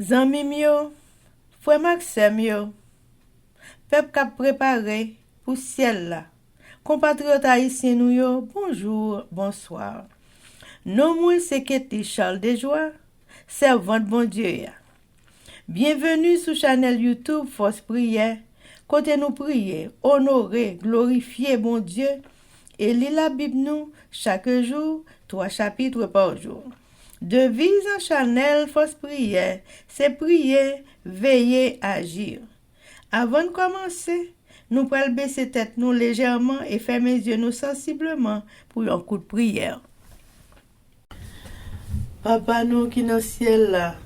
Zanmim yo, frère Maxime yo, peuple k'ap préparé pour ciel là. Compatriotes haïtiens nous yo, bonjour, bonsoir. Non moi c'est Ketty Charles Desjoie, servante bon Dieu ya. Bienvenue sur channel YouTube Force Prière, côté nous prier, honorer, glorifier bon Dieu et lire la Bible nous chaque jour, 3 chapitres par jour. Devise en channel Force Prière, c'est prier, veiller, agir. Avant de commencer, nous pouvons baisser tête nous légèrement et fermer les yeux nous sensiblement pour un coup de prière. Papa nous qui dans le ciel là,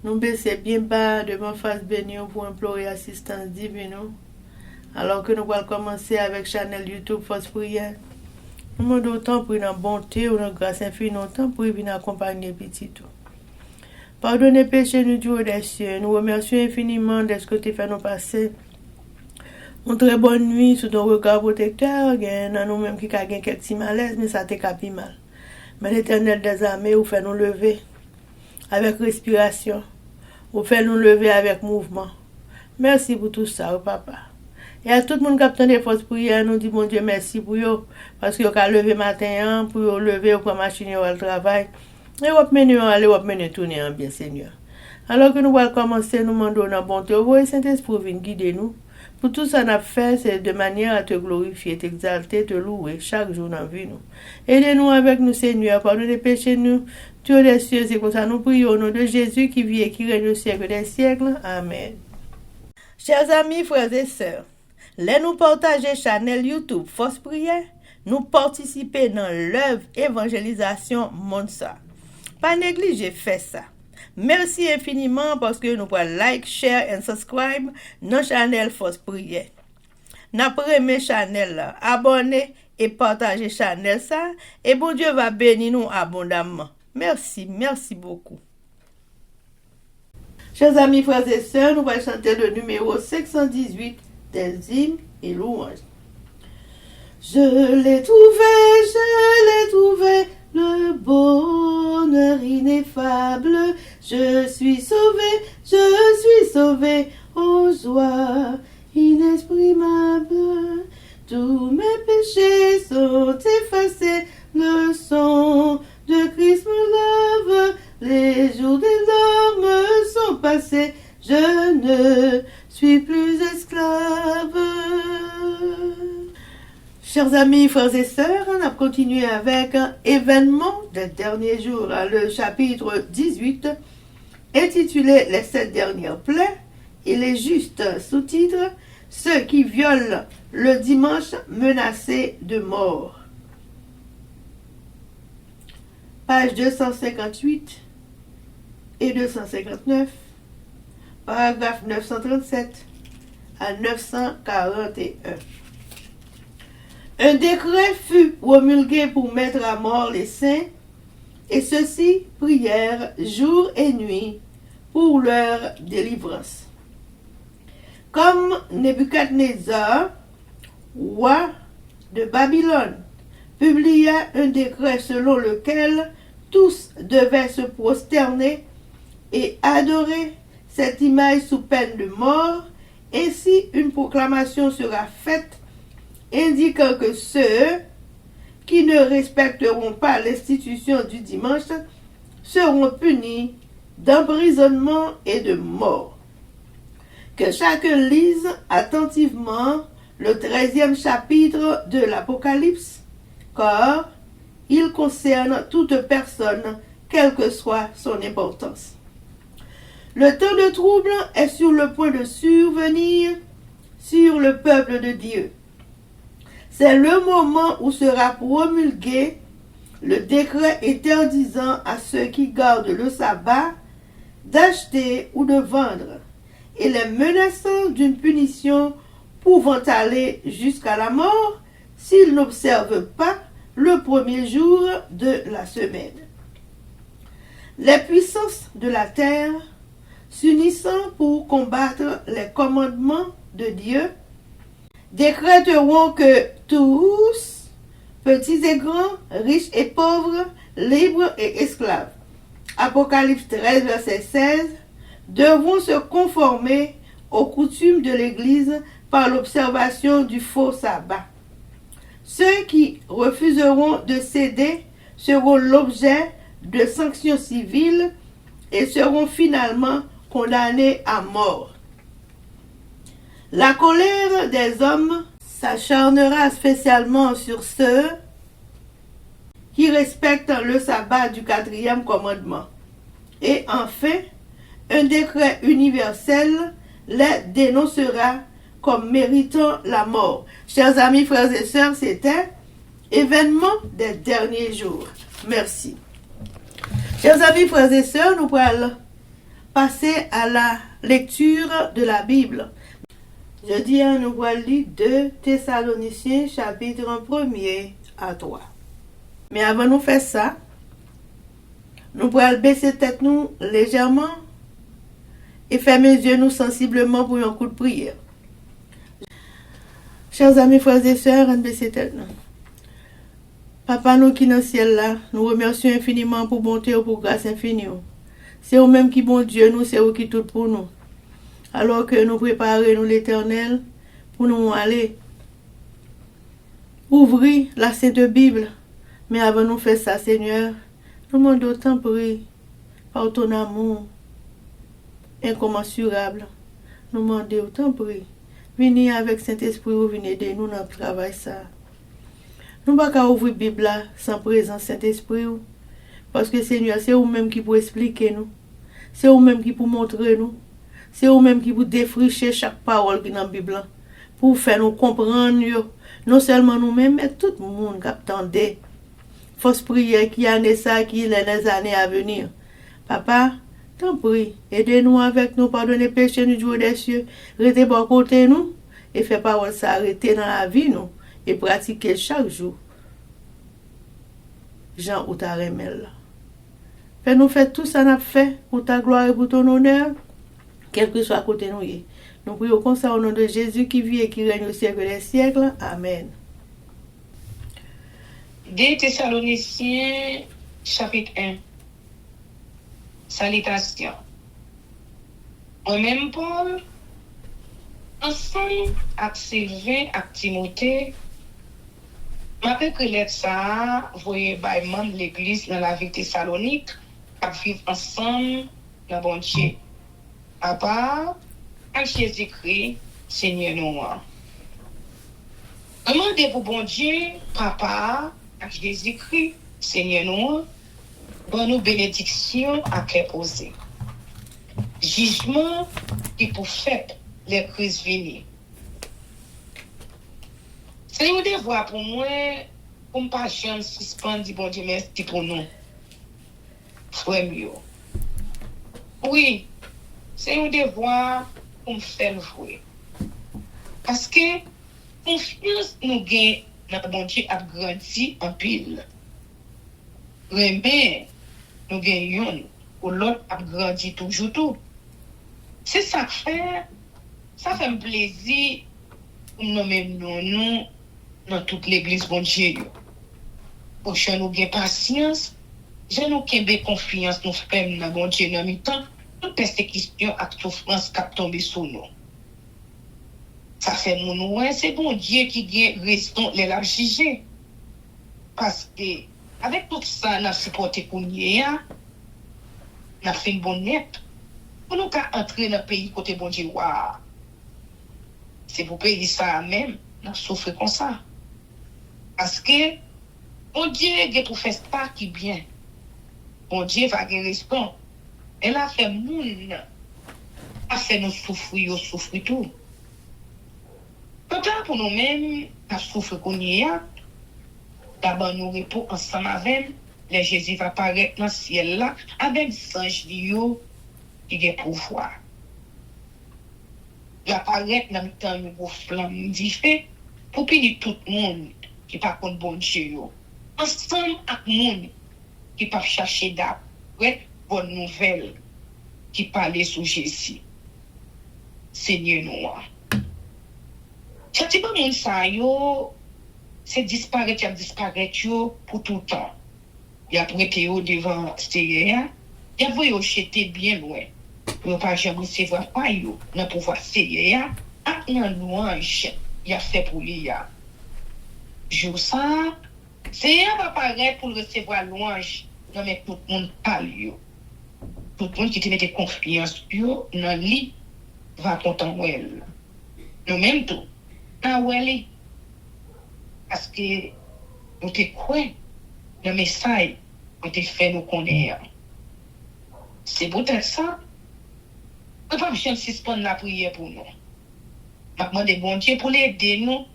nous baissons bien bas devant face bénie pour implorer assistance divine. Alors que nous allons commencer avec channel YouTube Force Prière. Nous demandons autant pour une bonté ou une grâce infinie, autant pour venir accompagner petit tout. Pardonnez péché nous Dieu des cieux. Nous remercions infiniment de ce que tu fais nous passer. Une très bonne nuit sous ton regard protecteur. Il y a nous-mêmes qui avons quelques petits malaises, mais ça t'est capi mal. Mais l'Éternel des armées, vous fait nous lever avec respiration. Vous fait nous lever avec mouvement. Merci pour tout ça, papa. Et à tout le monde qui a obtenu des forces prières, nous disons, bon Dieu, merci pour eux. Parce que vous avez levé matin, pour vous lever, pour machine au travail. Et vous mener aller, vous mener tourner en bien, Seigneur. Alors que nous allons commencer, nous demandons la bonté. Vous et Saint-Esprit vienne guider nous. Pour tout ça, nous avons fait, c'est de manière à te glorifier, t'exalter, te louer chaque jour dans la vie. Aidez-nous avec nous, Seigneur, pardonnez les péchés, nous. Dieu des cieux, c'est comme ça, nous prions au nom de Jésus qui vit et qui règne au siècle des siècles. Amen. Chers amis, frères et sœurs, nous partager channel YouTube Force Prière, nous participer dans l'œuvre évangélisation Monsa. Pas négliger faire ça. Merci infiniment parce que nous pouvons like, share et subscribe dans channel Force Prière. N'après mes channel là, abonnez et partagez channel ça et bon Dieu va bénir nous abondamment. Merci beaucoup. Chers amis, frères et sœurs, nous allons chanter le numéro 518 des hymnes et louanges. Je l'ai trouvé, le bonheur ineffable. Je suis sauvé, aux joies inexprimables. Tous mes péchés sont effacés, le sang de Christ me lave. Les jours des larmes sont passés, je ne suis plus esclave. Chers amis, frères et sœurs, on a continué avec un événement des derniers jours, le chapitre 18, intitulé Les 7 dernières plaies. Il est juste sous-titre Ceux qui violent le dimanche menacés de mort. Page 258 et 259, paragraphe 937 à 941. Un décret fut promulgué pour mettre à mort les saints, et ceux-ci prièrent jour et nuit pour leur délivrance. Comme Nebuchadnezzar, roi de Babylone, publia un décret selon lequel tous devaient se prosterner et adorer cette image sous peine de mort, ainsi une proclamation sera faite indiquant que ceux qui ne respecteront pas l'institution du dimanche seront punis d'emprisonnement et de mort. Que chacun lise attentivement le 13e chapitre de l'Apocalypse, car il concerne toute personne, quelle que soit son importance. Le temps de trouble est sur le point de survenir sur le peuple de Dieu. C'est le moment où sera promulgué le décret interdisant à ceux qui gardent le sabbat d'acheter ou de vendre, et les menaçant d'une punition pouvant aller jusqu'à la mort s'ils n'observent pas le premier jour de la semaine. Les puissances de la terre, s'unissant pour combattre les commandements de Dieu, décréteront que tous, petits et grands, riches et pauvres, libres et esclaves, Apocalypse 13, verset 16, devront se conformer aux coutumes de l'Église par l'observation du faux sabbat. Ceux qui refuseront de céder seront l'objet de sanctions civiles et seront finalement condamnés à mort. La colère des hommes s'acharnera spécialement sur ceux qui respectent le sabbat du 4e commandement. Et enfin, un décret universel les dénoncera comme méritant la mort. Chers amis, frères et sœurs, c'était événement des derniers jours. Merci. Chers amis, frères et sœurs, nous allons passer à la lecture de la Bible. Je dis, nous allons lire 2 Thessaloniciens, chapitre 1er à 3. Mais avant de faire ça, nous allons baisser tête nous légèrement et fermer les yeux nous sensiblement pour un coup de prière. Chers amis, frères et sœurs, on baisse tête nous. Papa, nous qui dans le ciel là, nous remercions infiniment pour bonté et pour grâce infinie. C'est vous-même qui bon Dieu, nous, c'est vous qui tout pour nous. Alors que nous préparons nous l'Éternel pour nous aller ouvrir la Sainte Bible. Mais avant de nous faire ça, Seigneur, nous demandons autant prix par ton amour incommensurable. Nous demandons autant prix. Venez avec Saint-Esprit, vous venez aider nous dans le travail ça. Nous ne pouvons pas ouvrir la Bible là sans présence Saint-Esprit. Parce que Seigneur, c'est vous-même qui pour expliquer nous. C'est vous-même qui pour montrer nous. C'est vous-même qui pour défricher chaque parole qui est dans la Bible. Pour faire nous comprendre. Non seulement nous-mêmes, mais tout le monde qui attendait. Fausse prière qui a ça, qui est les années à venir. Papa, t'en prie, aidez-nous avec nous, pardonnez les péchés du jour des cieux. Restez bon côté nous. Et faites parole ça arrêter dans la vie nous. Et pratiquer chaque jour. Jean ou ta remède. Fais-nous faire tout ça n'a fait pour ta gloire et pour ton honneur, quel que soit côté nous. Nous prions comme ça au nom de Jésus qui vit et qui règne au siècle des siècles. Amen. 2 Thessaloniciens, chapitre 1. Salutations. Moi-même, Paul, ensemble avec Sylvain, avec Timothée, m'appelle que lettre ça, voyez, by membre de l'église dans la ville Thessalonique, à vivre ensemble dans bon Dieu. À part, à Jésus-Christ, Seigneur nous. Demandez pour bon Dieu, Papa, à Jésus-Christ, Seigneur nous, bon nous bénédiction à cœur posé. Jugement qui pour faire les crises venir. C'est un devoir pour moi, pour ne pas jamais suspendre, bon Dieu, merci pour nous. Frère mieux. Oui, c'est un devoir pour me faire jouer. Parce que confiance nous gagne dans bon Dieu a grandi en pile. Remè, nous gagnons, ou l'autre a grandi toujours tout. C'est ça fait un plaisir pour nous même nous dans toute l'église bon Dieu. Pour que nous ayons patience, je nous avons confiance, nous faisons dans bon Dieu dans le temps, toute persécution et souffrance qui tombé sur nous. Ça fait mon c'est bon Dieu qui a raison de la juger. Parce que, avec tout ça, nous avons supporté pour nous, nous avons fait une bonne nette. Pour nous entrer dans le pays côté bon Dieu, c'est pour payer ça même, nous souffrons comme ça. Parce que, bon Dieu a pour faire ça qui bien. Bon Dieu va répondre. Elle a fait moun, a fait nous souffrir tout. Peut-être pour nous-mêmes, nous souffrons qu'on y a. D'abord, nous repos ensemble avec le Jésus va apparaître dans le ciel là, avec sangs qui a pouvoir. Il apparaît dans le temps de flamme différente pour punir tout le monde qui ne pas contre bon Dieu. Ensemble avec le monde qui ne pas chercher d'après bonne nouvelle qui parlait sur Jésus. Seigneur nous. Chati ba moun sa yo, c'est disparaître pour tout le temps. Il a prêté devant Seigneur, Il a voulu jeter bien loin. Il n'a pas jamais recevoir pas yo dans pouvoir sérieux ya. A nan louange il a fait pour lui ya. Jour ça, c'est un va paraître pour recevoir louange. Non mais tout le monde parle yo. Tout le monde qui te mette confiance yo dans lui va content elle. Nous même tout. Ah ouais, parce que nous te croyons le message que tu fait nous connaître. C'est peut-être ça. Nous ne pouvons pas suspendre la prière pour nous. Je demande bon Dieu pour l'aider nous,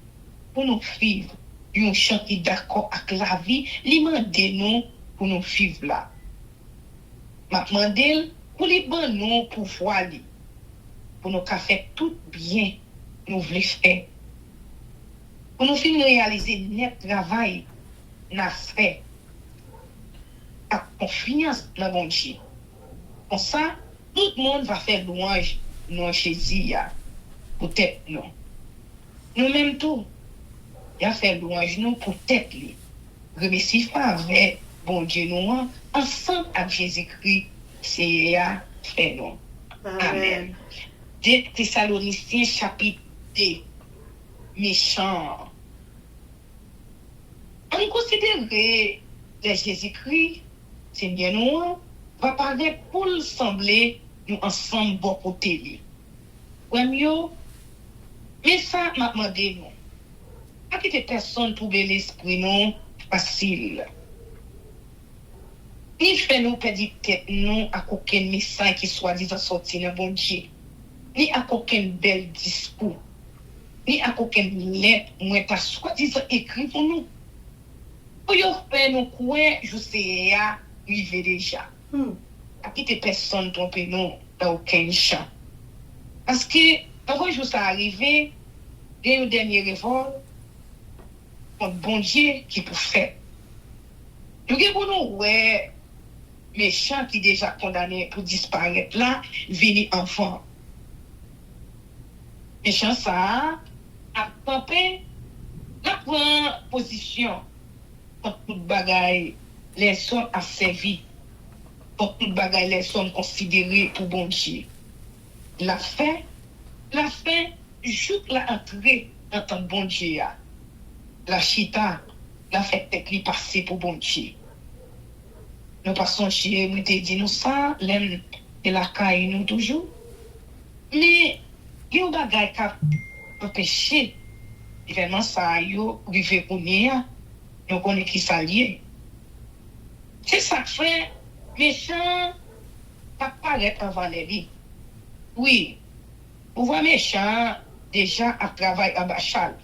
pour nous vivre. Un chant qui est d'accord avec la vie, il demande nous pour nous vivre là. Je demande pour les bons nous pouvoir pour nous faire tout bien nous voulons faire. Pour nous finir réaliser notre travail, n'a fait. À confiance dans bon Dieu. Comme ça, tout le monde va faire louange dans Jésus. Peut-être non. Nous-mêmes tout. Il a fait louange nous peut-être. Remercie pas avec bon Dieu nous ensemble avec Jésus-Christ. C'est fait non. Amen. 2 Thessaloniciens chapitre 2. Méchant. On considère que Jésus-Christ, Seigneur nous, va parler pour sembler nous ensemble bon côté. Ouais, mieux, mais ça m'a demandé nous. Pas que des personnes trouver l'esprit non facile. Ni fait nous perdre tête nous à aucun message qui soit disant sorti dans bon Dieu. Ni à aucun bel discours. Ni à aucun lettre, moi, t'as soi-disant écrit pour nous. Pour y faire nous croire, je sais, arrivé déjà. À qui des personnes tromper nous dans aucun champ. Parce que, avant que ça arrive, il y a eu dernier révolte contre bon Dieu qui peut faire. Nous avons ouais, méchants qui déjà condamnés pour disparaître là, venir enfant. Méchant ça, a campé, la prend position pour toute bagaille, les sommes à servi, pour toute bagaille, les sommes considérées pour bon Dieu. La fin, juste la entrée dans ton bon Dieu. La chita, la fait tête passer pour bon Dieu. Nous passons chez nous, te dit nous ça, l'aime et la caille nous toujours. Mais, il y a un bagage qui a empêché événement ça, yo, rive connaître, nous connaissons qui ça lié. C'est ça que fait, méchant, pas paraître avant les vies. Oui, vous voyez méchant, déjà à travail à Bachal.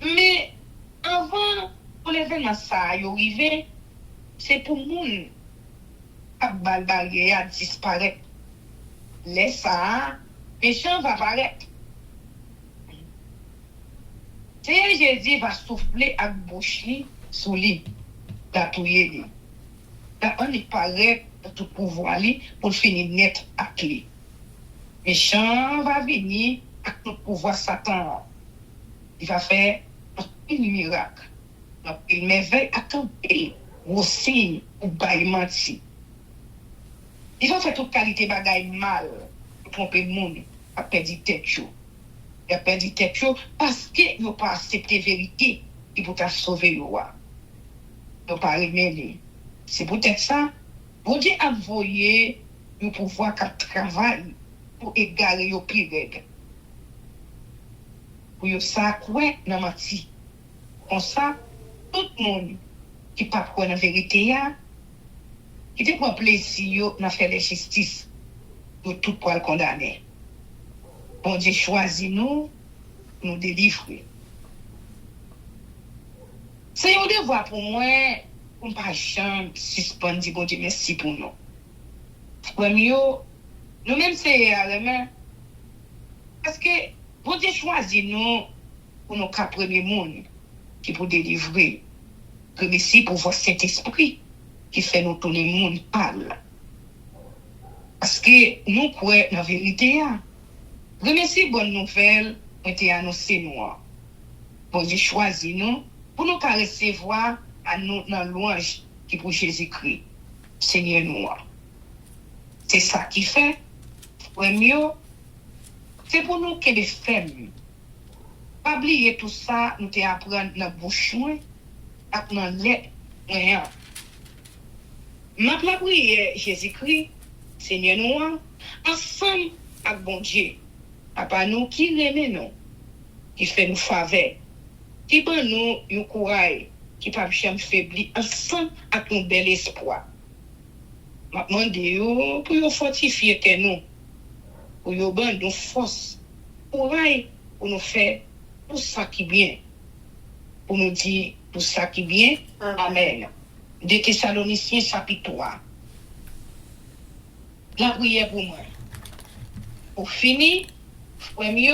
Mais, avant, pour l'événement ça, yo rive, c'est pour moun à balbalé à disparaître. Laisse ça, méchant va apparaître. C'est Jésus va souffler à bouche sous lui, la touyer lui. Là, on y paraît tout pouvoir lui pour finir net à lui. Méchant va venir avec tout pouvoir Satan. Il va faire un miracle. Donc, il m'éveille à camper. Ou signe, ou bail menti. Ils ont fait toute qualité bagaille mal pour tromper le monde, à perdre tête chaud. Il a perdu tête chaud parce qu'ils n'ont pas accepté la vérité qui peut t'a sauver le roi. Ils n'ont pas remédié. C'est peut-être ça. Bon Dieu a envoyé le pouvoir qui travaille pour égarer les pires. Pour que ça, ouais, n'a menti. Comme ça, tout le monde qui pas croire dans la vérité, qui te prend plaisir dans faire la justice, pour tout pour le condamner. Bon Dieu choisit nous délivrer. C'est un devoir pour moi, pour ne pas jamais suspendre, dire bon Dieu merci pour nous. Premier, nous-mêmes c'est la main. Parce que bon Dieu choisit nous pour nos cas premier monde qui pour délivrer. Remercie pour votre Saint-Esprit qui fait nous tourner le monde parle. Parce que nous croyons la vérité. Remercie bonne nouvelle qui a été annoncée nous. Bon Dieu choisit nous pour nous recevoir à nous dans louange qui pour Jésus-Christ. Seigneur nous. C'est ça qui fait. Mieux, c'est pour nous que les femmes. Pas oublier tout ça, nous t'apprendre dans la bouche, dans l'aide. Ma prière, Jésus-Christ, Seigneur nous, ensemble avec bon Dieu. Papa nous qui l'aime nous, qui fait nous faveur, qui donne nous un courage, qui ne peut jamais faiblir, ensemble avec un bel espoir. Je demande pour nous fortifier nous, pour nous donner une force, courage pour nous faire tout ça qui est bien, pour nous dire tout ça qui est bien. Amen. De Thessaloniciens chapitre 3. La prière pour moi. Pour finir, premier,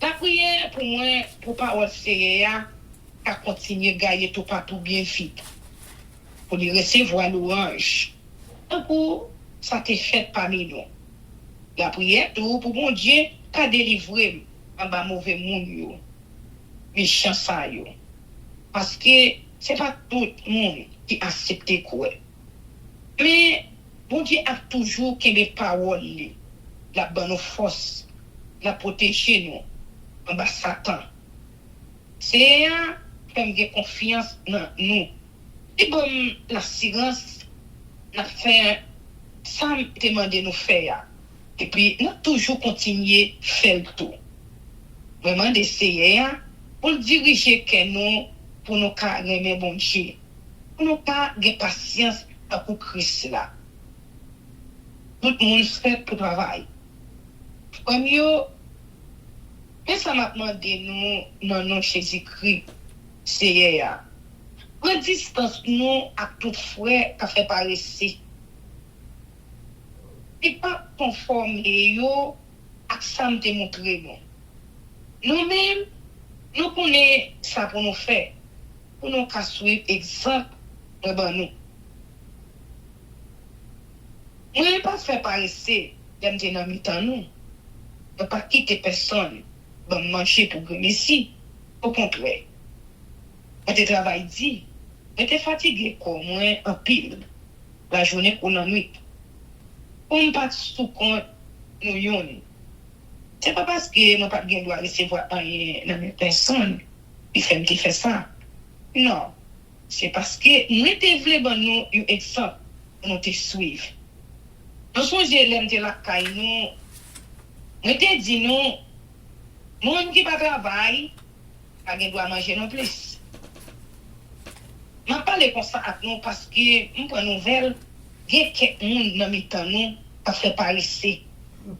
la prière pour moi, pour parole sérieux, à continuer à gagner tout partout bien vite. Pour lui recevoir l'orange. Et pour ça t'est fait parmi nous. La prière pour mon Dieu, qu'a délivré en bas mauvais monde, méchant ça. Parce que c'est pas tout le monde qui accepte quoi. Mais bon Dieu a toujours que les paroles, la bonne force, la protéger nous en bas Satan. C'est comme j'ai confiance dans nous. Et bon, l'assurance, n'a fait ça me demander nous faire. Et puis, nous toujours continuer à faire le tout. Vraiment d'essayer pour diriger que nous, pour nous aimer bon Dieu. Pour nous avoir patience pour Christ là. Tout le monde fait pour travail. Comme yo, mais ça m'a demandé nous, dans nom Jésus-Christ, c'est prendre distance nous à tout frère qui fait par ici. Et pas conforme yo à ça me démontrer nous. Nous-mêmes, nous connaissons ça pour nous faire. Pour nous suivre exemple de nous. Nous ne pas faire par ici, d'aime dans le temps nous. Ne pas quitter personne, pour manger pour gagner ici. Au contraire. On te travaille dit, on te fatigué comme moi en pile, la journée pour la nuit. On ne pas sous compte nous yon. C'est pas parce que nous pas bien doit recevoir rien dans mes personnes qui fait ça. Non. C'est parce que nous te voulons bon nous un exemple pour nous te suivre. Nous sommes l'aime de la caille nous te dit nous monde qui pas travail pas doit manger non plus. Je parle comme ça avec nous parce que nous prenons nouvelle il y a quelqu'un dans mes temps nous qui fait par ici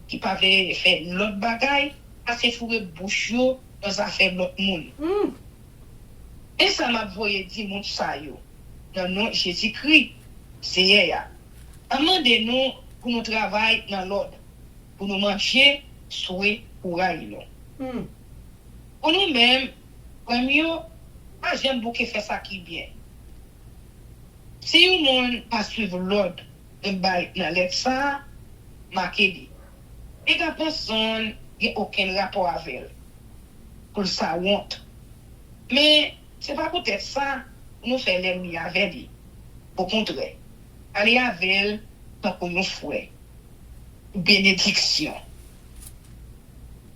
qui pas faire l'autre bagaille parce que fourrer bouche dans affaire l'autre monde. Et ça m'a voyé dire mon ça yo dans nom Jésus-Christ c'est amendez-nous pour nous travailler dans l'ordre pour nous manger souhait pour aller pour nous-mêmes premier pas j'aime beaucoup faire ça qui bien. Si un monde pas suivre l'ordre de bail dans l'aide ça marqué et la personne n'a aucun rapport avec elle pour ça honte. Mais c'est pas peut-être ça nous fait l'ennemi avec lui. Au contraire, aller avec elle tant qu'on nous fouet. Bénédiction.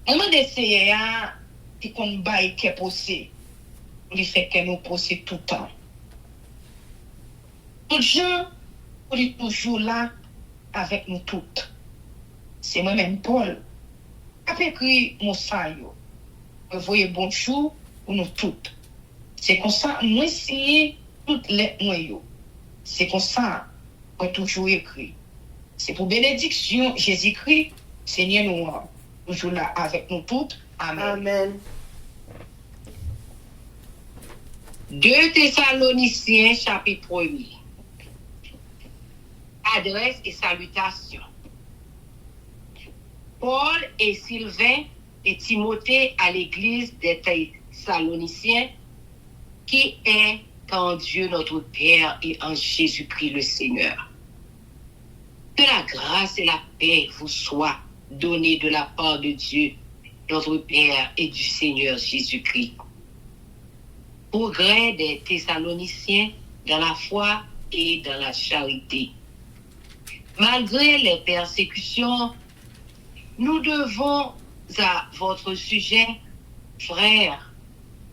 On m'a essayé à qu'on baille qui est possible. On lui fait que nous possible tout le temps. Tout gens, on est toujours là avec nous toutes. C'est moi-même Paul. Après écrit mon sayo. Vous voyez bonjour pour nous toutes. C'est comme ça, moi signé toutes les noyaux. C'est comme ça qu'on toujours écrit. C'est pour bénédiction Jésus-Christ, Seigneur nous, toujours là avec nous toutes. Amen. Amen. 2 Thessaloniciens chapitre 1er. Adresse et salutations. Paul et Sylvain et Timothée à l'église des Thessaloniciens qui est en Dieu notre Père et en Jésus-Christ le Seigneur. Que la grâce et la paix vous soient données de la part de Dieu, notre Père et du Seigneur Jésus-Christ. Au gré des Thessaloniciens dans la foi et dans la charité. Malgré les persécutions, nous devons à votre sujet, frères,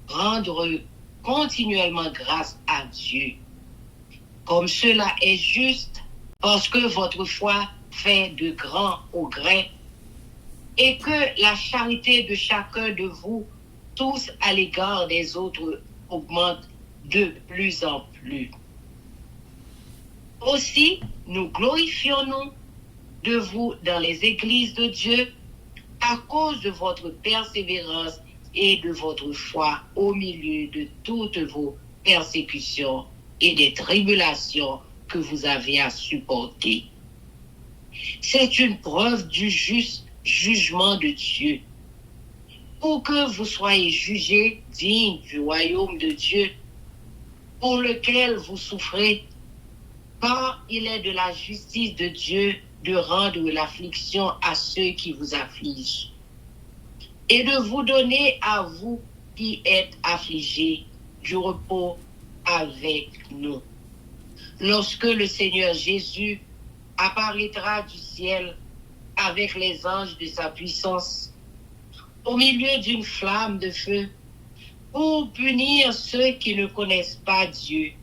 rendre continuellement grâce à Dieu, comme cela est juste, parce que votre foi fait de grands progrès et que la charité de chacun de vous tous à l'égard des autres augmente de plus en plus. Aussi, nous glorifions-nous de vous dans les églises de Dieu à cause de votre persévérance et de votre foi au milieu de toutes vos persécutions et des tribulations que vous avez à supporter. C'est une preuve du juste jugement de Dieu, pour que vous soyez jugés dignes du royaume de Dieu, pour lequel vous souffrez, car il est de la justice de Dieu de rendre l'affliction à ceux qui vous affligent, et de vous donner à vous qui êtes affligés du repos avec nous. Lorsque le Seigneur Jésus apparaîtra du ciel avec les anges de sa puissance, au milieu d'une flamme de feu, pour punir ceux qui ne connaissent pas Dieu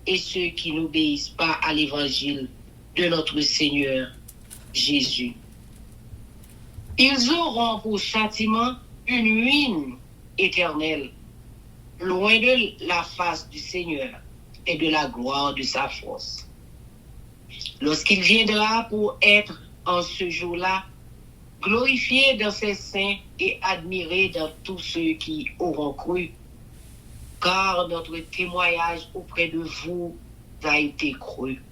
et ceux qui n'obéissent pas à l'évangile de notre Seigneur Jésus. Ils auront pour châtiment une ruine éternelle, loin de la face du Seigneur et de la gloire de sa force. Lorsqu'il viendra pour être en ce jour-là, glorifié dans ses saints et admiré dans tous ceux qui auront cru, car notre témoignage auprès de vous a été cru.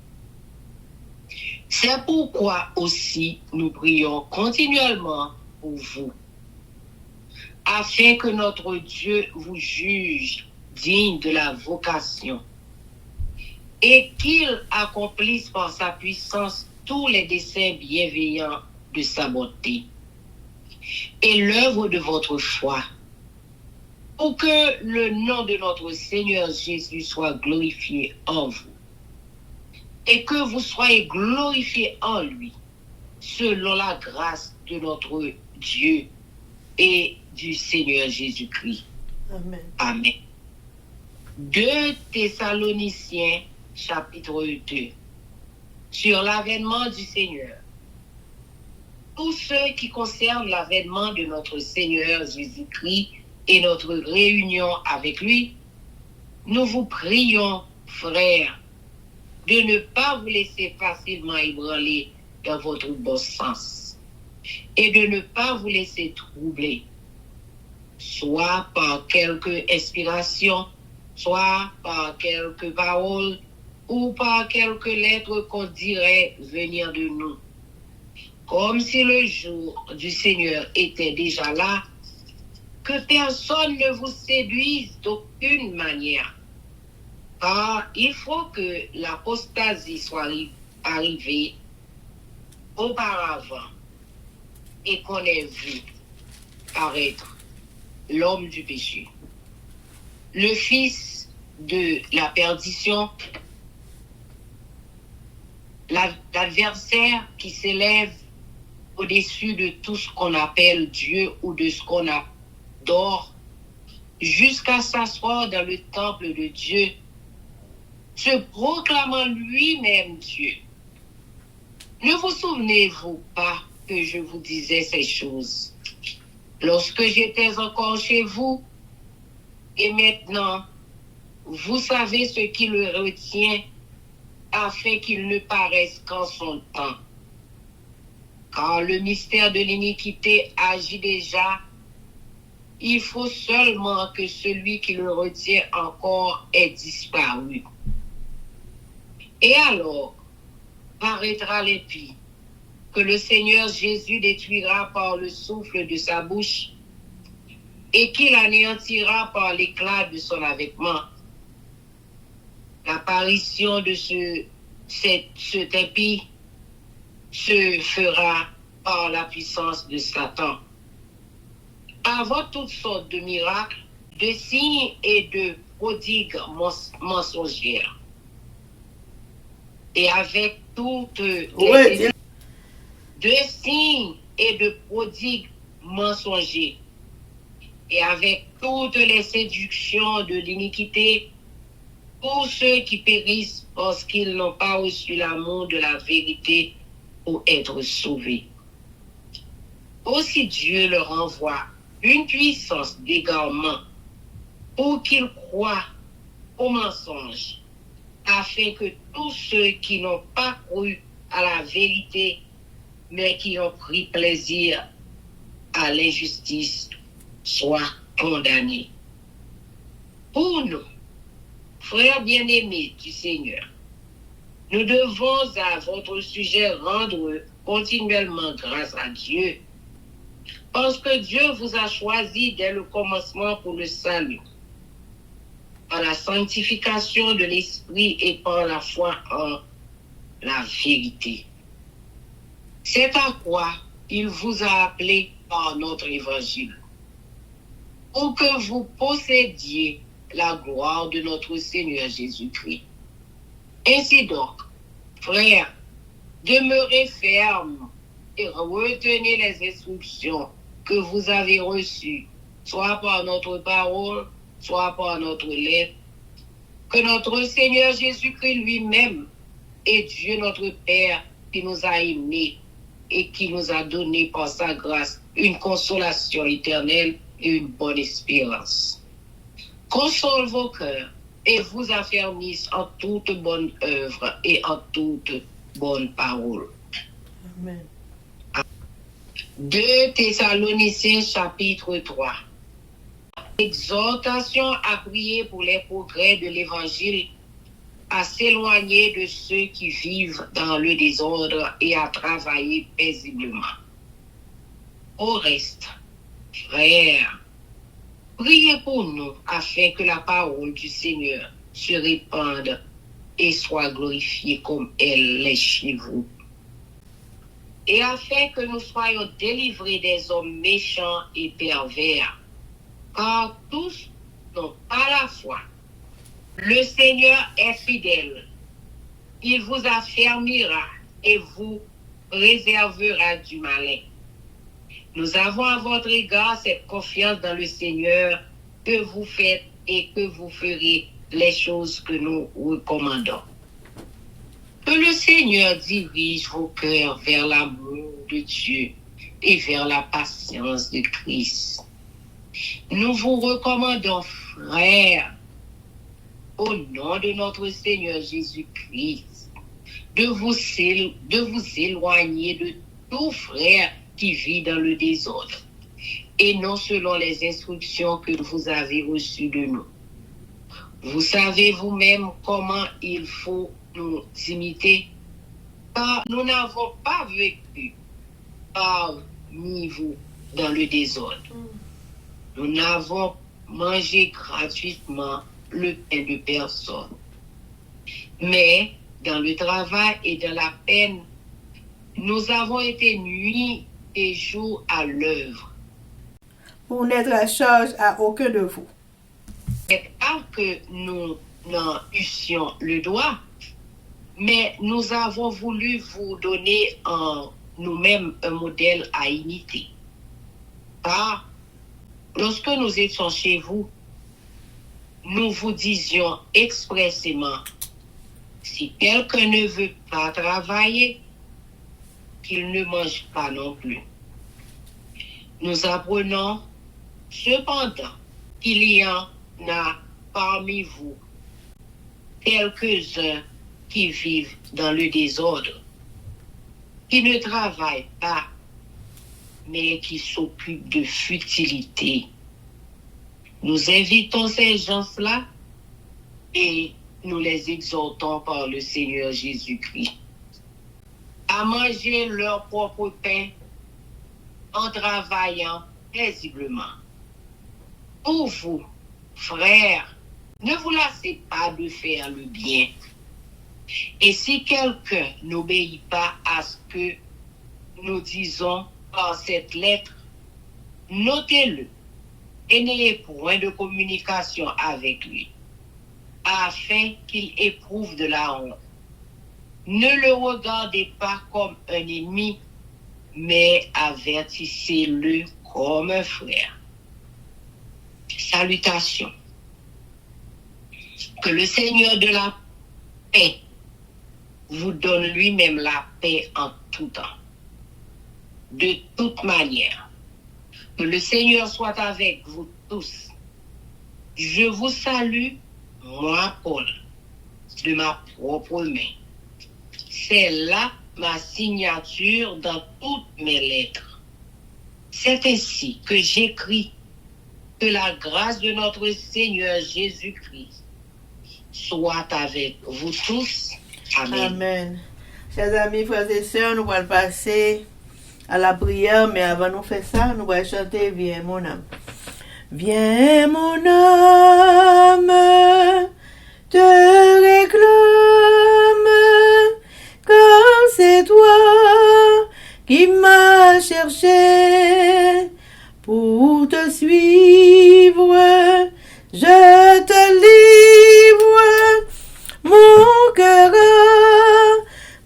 C'est pourquoi aussi nous prions continuellement pour vous, afin que notre Dieu vous juge digne de la vocation et qu'il accomplisse par sa puissance tous les desseins bienveillants de sa bonté et l'œuvre de votre foi, pour que le nom de notre Seigneur Jésus soit glorifié en vous et que vous soyez glorifiés en lui, selon la grâce de notre Dieu et du Seigneur Jésus-Christ. Amen. Amen. 2 Thessaloniciens, chapitre 2, sur l'avènement du Seigneur. Tout ce qui concerne l'avènement de notre Seigneur Jésus-Christ et notre réunion avec lui, nous vous prions, frères, de ne pas vous laisser facilement ébranler dans votre bon sens et de ne pas vous laisser troubler, soit par quelque inspiration, soit par quelques paroles ou par quelques lettres qu'on dirait venir de nous, comme si le jour du Seigneur était déjà là, que personne ne vous séduise d'aucune manière. Car il faut que l'apostasie soit arrivée auparavant et qu'on ait vu paraître l'homme du péché, le fils de la perdition, l'adversaire qui s'élève au-dessus de tout ce qu'on appelle Dieu ou de ce qu'on adore, jusqu'à s'asseoir dans le temple de Dieu, se proclamant lui-même Dieu. Ne vous souvenez-vous pas que je vous disais ces choses lorsque j'étais encore chez vous? Et maintenant, vous savez ce qui le retient afin qu'il ne paraisse qu'en son temps. Car le mystère de l'iniquité agit déjà, il faut seulement que celui qui le retient encore ait disparu. Et alors, paraîtra l'impie, que le Seigneur Jésus détruira par le souffle de sa bouche et qu'il anéantira par l'éclat de son avènement. L'apparition de cet impie se fera par la puissance de Satan. Avant toutes sortes de miracles, de signes et de prodigues mensongères. et avec toutes Ouais, de signes et de prodigues mensongers, et avec toutes les séductions de l'iniquité, pour ceux qui périssent parce qu'ils n'ont pas reçu l'amour de la vérité pour être sauvés. Aussi Dieu leur envoie une puissance d'égarement pour qu'ils croient au mensonge, afin que tous ceux qui n'ont pas cru à la vérité, mais qui ont pris plaisir à l'injustice, soient condamnés. Pour nous, frères bien-aimés du Seigneur, nous devons à votre sujet rendre continuellement grâce à Dieu, parce que Dieu vous a choisi dès le commencement pour le salut, par la sanctification de l'Esprit et par la foi en la vérité. C'est à quoi il vous a appelé par notre évangile, pour que vous possédiez la gloire de notre Seigneur Jésus-Christ. Ainsi donc, frères, demeurez fermes et retenez les instructions que vous avez reçues, soit par notre parole, soit par notre lettre, que notre Seigneur Jésus-Christ lui-même est Dieu notre Père qui nous a aimés et qui nous a donné par sa grâce une consolation éternelle et une bonne espérance. Console vos cœurs et vous affermisse en toute bonne œuvre et en toute bonne parole. Amen. 2 Thessaloniciens chapitre 3. Exhortation à prier pour les progrès de l'Évangile, à s'éloigner de ceux qui vivent dans le désordre et à travailler paisiblement. Au reste, frères, priez pour nous afin que la parole du Seigneur se répande et soit glorifiée comme elle l'est chez vous. Et afin que nous soyons délivrés des hommes méchants et pervers, car tous n'ont pas la foi. Le Seigneur est fidèle. Il vous affermira et vous préservera du malin. Nous avons à votre égard cette confiance dans le Seigneur que vous faites et que vous ferez les choses que nous recommandons. Que le Seigneur dirige vos cœurs vers l'amour de Dieu et vers la patience de Christ. Nous vous recommandons, frères, au nom de notre Seigneur Jésus-Christ, de vous éloigner de tout frère qui vit dans le désordre, et non selon les instructions que vous avez reçues de nous. Vous savez vous-même comment il faut nous imiter, car nous n'avons pas vécu parmi vous dans le désordre. Nous n'avons mangé gratuitement le pain de personne. Mais dans le travail et dans la peine, nous avons été nuit et jour à l'œuvre. Pour n'être à charge à aucun de vous. C'est pas que nous n'en eussions le droit, mais nous avons voulu vous donner en nous-mêmes un modèle à imiter. Car lorsque nous étions chez vous, nous vous disions expressément, si quelqu'un ne veut pas travailler, qu'il ne mange pas non plus. Nous apprenons cependant qu'il y en a parmi vous quelques-uns qui vivent dans le désordre, qui ne travaillent pas, mais qui s'occupent de futilité. Nous invitons ces gens-là et nous les exhortons par le Seigneur Jésus-Christ à manger leur propre pain en travaillant paisiblement. Pour vous, frères, ne vous lassez pas de faire le bien. Et si quelqu'un n'obéit pas à ce que nous disons par cette lettre, notez-le et n'ayez point de communication avec lui, afin qu'il éprouve de la honte. Ne le regardez pas comme un ennemi, mais avertissez-le comme un frère. Salutations. Que le Seigneur de la paix vous donne lui-même la paix en tout temps. De toute manière, que le Seigneur soit avec vous tous. Je vous salue, moi, Paul, de ma propre main. C'est là ma signature dans toutes mes lettres. C'est ainsi que j'écris que la grâce de notre Seigneur Jésus-Christ soit avec vous tous. Amen. Amen. Chers amis, frères et sœurs, nous allons passer à la prière, mais avant de faire ça, nous allons chanter Viens mon âme. Viens mon âme, te réclame, car c'est toi qui m'as cherché pour te suivre. Je te livre mon cœur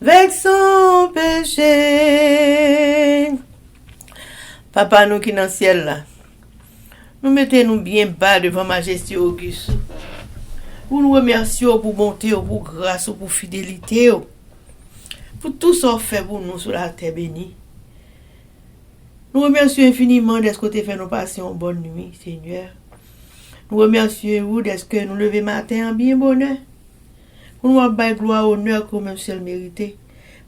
avec son péché. Papa, nous qui dans le ciel là, nous mettons-nous bien bas devant Majesté Auguste. Pour nous remercier pour bonté, pour grâce, pour fidélité, pour tout ce qu'on fait pour nous sur la terre bénie. Nous remercions infiniment de ce que tu as fait nous passer une bonne nuit, Seigneur. Nous remercions vous de ce que nous levons matin en bien bonheur. Pour nous avoir gloire, honneur, comme même seul mérité.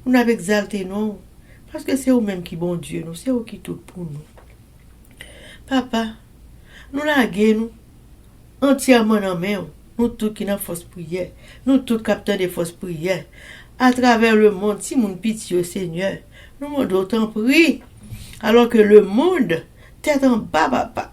Pour nous exalter nous. Parce que c'est vous-même qui bon Dieu, nous. C'est vous qui tout pour nous. Papa, nous laguons nous entièrement en main. Nous tous qui n'avons fausse prière. Nous tous capteurs de fausses prières. À travers le monde, si mon pitié, Seigneur, nous demandons autant prie. Alors que le monde, tête en bas, papa.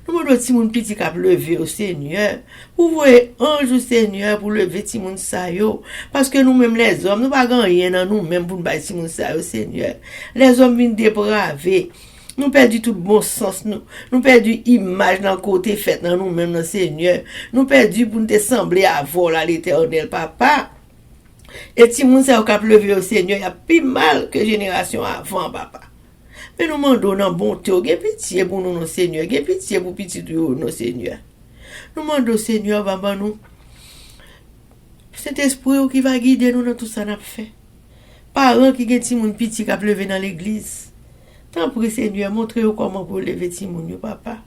Nous demandons si mon petit cap levé au Seigneur. Vous voyez, ange au Seigneur pour lever si mon sayo. Parce que nous-mêmes les hommes, nous n'avons rien dans nous-mêmes pour nous battre si mon sayo, Seigneur. Les hommes viennent dépraver. Nous perdons tout bon sens, nous perdons image dans le côté fait dans nous-mêmes, dans Seigneur. Nous perdons pour nous sembler à vol à l'Éternel, papa. Et si mon sayo cap levé au Seigneur, il y a plus mal que génération avant, papa. Mais nous demandons dans bonté, j'ai pitié pour nous, nos Seigneur, j'ai pitié pour petit nous, nos Seigneur. Nous demandons, Seigneur, papa, nous, cet esprit qui va guider nous dans tout ça, nous fait. Parents qui ont mon petit qui a levé dans l'église. Tant pis, Seigneur, montrez-vous comment vous lever Timoun, papa.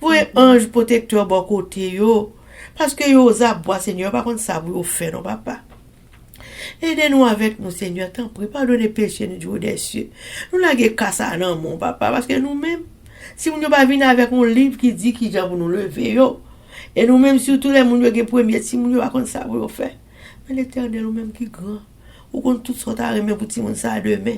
Vous êtes ange protecteur bon côté, yo. Parce que yo os abois, Seigneur, par contre, ça vous fait, non, papa. Aidez-nous avec nous, Seigneur, tant pis, pardonnez péché nous Dieu des cieux. Nous n'avons qu'à ça, non, mon papa, parce que nous-mêmes, si nous ne pas venir avec un livre qui dit qui va nous lever, yo. Et nous-mêmes, surtout les gens qui premier, si nous par contre, ça vous fait. Mais l'Éternel, nous-mêmes qui grand, ou contre tout ça, t'as remis pour Timon ça demain.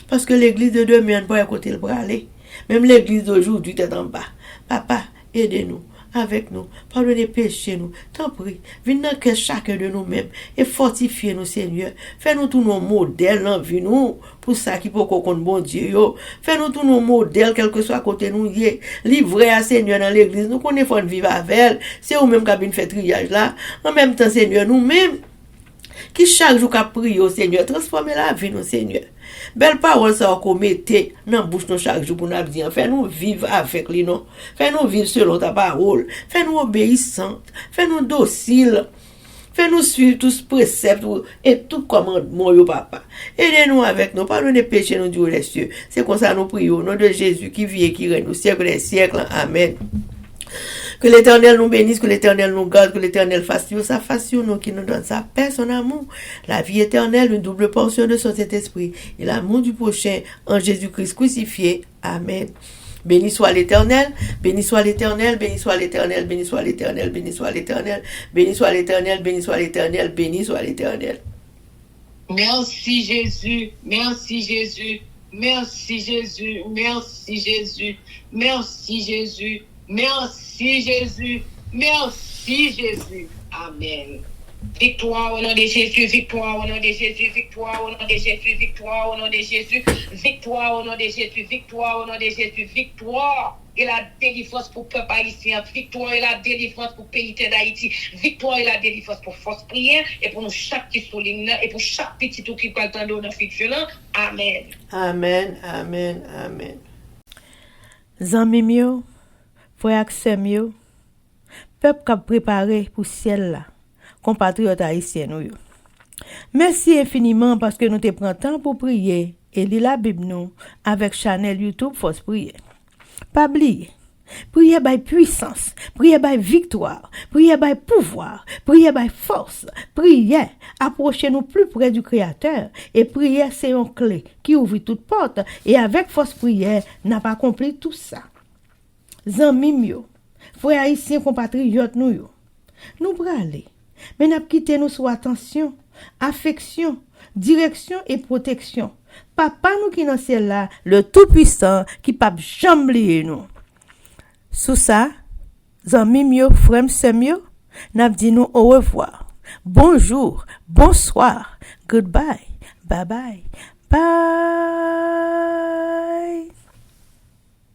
Parce que l'église de demain, on ne peut pas côté le bras aller. Même l'église d'aujourd'hui, tu es en bas. Papa, aidez-nous, avec nous, pardonnez péché nous. Tant pis, venez dans que chacun de nous-mêmes et fortifiez-nous, Seigneur. Fais-nous tous nos modèles dans vie nous, pour ça qui peut qu'on bon Dieu. Fais-nous tous nos modèles, quel que soit côté nous, livrez à Seigneur dans l'église. Nous connaissons vivre avec elle. C'est nous-mêmes qui avons fait triage là. En même temps, Seigneur, nous-mêmes, qui chaque jour qu'a prié au Seigneur, transformez la vie, nous, Seigneur. Belle parole, ça, qu'on mette dans la bouche, nous, chaque jour, pour nous dire, fais-nous vivre avec lui, non. Fais-nous vivre selon ta parole. Fais-nous obéissantes. Fais-nous dociles. Fais-nous suivre tous les préceptes et tout commandement, papa. Aidez-nous avec nous. Pardonnez péché, nous, Dieu, les cieux. C'est comme ça, nous prions, au nom de Jésus, qui vit et qui règne au siècle des siècles. Amen. Que l'Éternel nous bénisse, que l'Éternel nous garde, que l'Éternel fasse sa face sur nous, qui nous donne sa paix, son amour, la vie éternelle, une double portion de son Saint-Esprit et l'amour du prochain en Jésus-Christ crucifié. Amen. Béni soit l'Éternel, béni soit l'Éternel, béni soit l'Éternel, béni soit l'Éternel, béni soit l'Éternel, béni soit l'Éternel, béni soit l'Éternel, béni soit l'Éternel. Merci Jésus, merci Jésus, merci Jésus, merci Jésus, merci Jésus. Merci Jésus, merci Jésus. Amen. Victoire au nom de Jésus, victoire au nom de Jésus, victoire au nom de Jésus, victoire au nom de Jésus, victoire au nom de Jésus, victoire au nom de Jésus, victoire et la délivrance pour le peuple haïtien, victoire et la délivrance pour le pays d'Haïti, victoire et la délivrance pour force prière, et pour nous chaque qui souligne, et pour chaque petit tout qui peut attendre dans fiction. Amen. Amen, amen, amen. Zanmi mio, frère ak sœur mio, peuple qui a préparé pour ciel là, compatriotes haïtiens nous yo. Merci infiniment parce que nous te prenons temps pour prier et lire la Bible nous avec channel YouTube Force Prière. Pas oublier, prier by puissance, prier by victoire, prier by pouvoir, prier by force, prier, approchez-nous plus près du Créateur et prier c'est une clé qui ouvre toute porte et avec force prière, n'a pas accompli tout ça. Zanmi mio, frères haïtiens compatriotes nous yo, nous braler, mais n'a quitté nous sous attention, affection, direction et protection. Papa nous qui dans ciel là, le tout-puissant qui pas jamais oublier nous. Sous ça, zanmi mio, frère sœur mio, n'a dit nous au revoir. Bonjour, bonsoir, goodbye, bye bye. Bye.